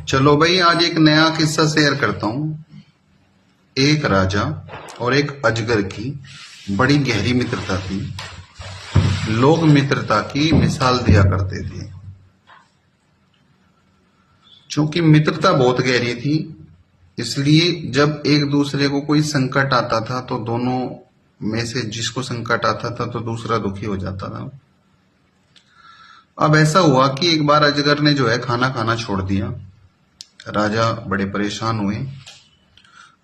चलो भाई, आज एक नया किस्सा शेयर करता हूँ। एक राजा और एक अजगर की बड़ी गहरी मित्रता थी। लोग मित्रता की मिसाल दिया करते थे। चूंकि मित्रता बहुत गहरी थी, इसलिए जब एक दूसरे को कोई संकट आता था तो दोनों में से जिसको संकट आता था तो दूसरा दुखी हो जाता था। अब ऐसा हुआ कि एक बार अजगर ने जो है खाना खाना छोड़ दिया। राजा बड़े परेशान हुए।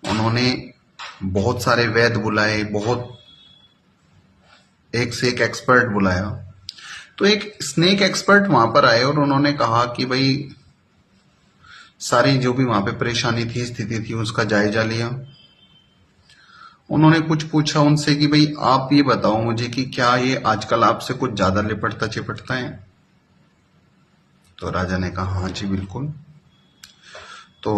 उन्होंने बहुत सारे वैद्य बुलाए, बहुत एक से एक एक्सपर्ट बुलाया। तो एक स्नेक एक्सपर्ट वहां पर आए और उन्होंने कहा कि भाई सारी जो भी वहां पे परेशानी थी, स्थिति थी, उसका जायजा लिया। उन्होंने कुछ पूछा उनसे कि भाई आप ये बताओ मुझे कि क्या ये आजकल आपसे कुछ ज्यादा लिपटता चिपटता है। तो राजा ने कहा हाँ जी बिल्कुल। तो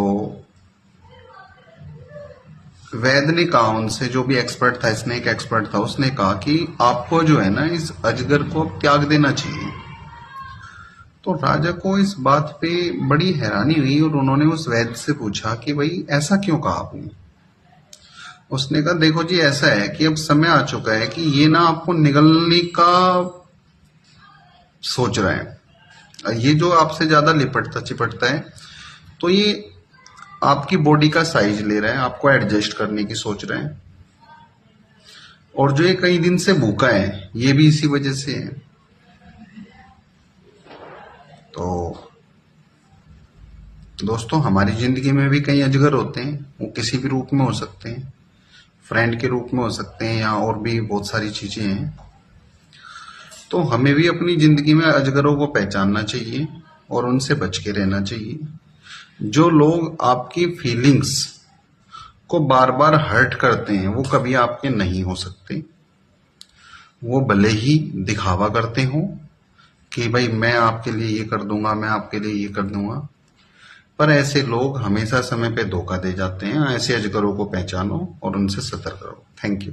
वैद्य ने कहा उनसे, जो भी एक्सपर्ट था, स्नेक एक्सपर्ट था, उसने कहा कि आपको जो है ना इस अजगर को त्याग देना चाहिए। तो राजा को इस बात पे बड़ी हैरानी हुई और उन्होंने उस वैद्य से पूछा कि भाई ऐसा क्यों कहा आपने। उसने कहा देखो जी, ऐसा है कि अब समय आ चुका है कि ये ना आपको निगलने का सोच रहा है। ये जो आपसे ज्यादा लिपटता चिपटता है तो ये आपकी बॉडी का साइज ले रहा है, आपको एडजस्ट करने की सोच रहे हैं। और जो ये कई दिन से भूखा है ये भी इसी वजह से है। तो दोस्तों, हमारी जिंदगी में भी कई अजगर होते हैं। वो किसी भी रूप में हो सकते हैं, फ्रेंड के रूप में हो सकते हैं, या और भी बहुत सारी चीजें हैं। तो हमें भी अपनी जिंदगी में अजगरों को पहचानना चाहिए और उनसे बच के रहना चाहिए। जो लोग आपकी फीलिंग्स को बार बार हर्ट करते हैं वो कभी आपके नहीं हो सकते। वो भले ही दिखावा करते हो कि भाई मैं आपके लिए ये कर दूंगा, मैं आपके लिए ये कर दूंगा, पर ऐसे लोग हमेशा समय पे धोखा दे जाते हैं। ऐसे अजगरों को पहचानो और उनसे सतर्क रहो। Thank you.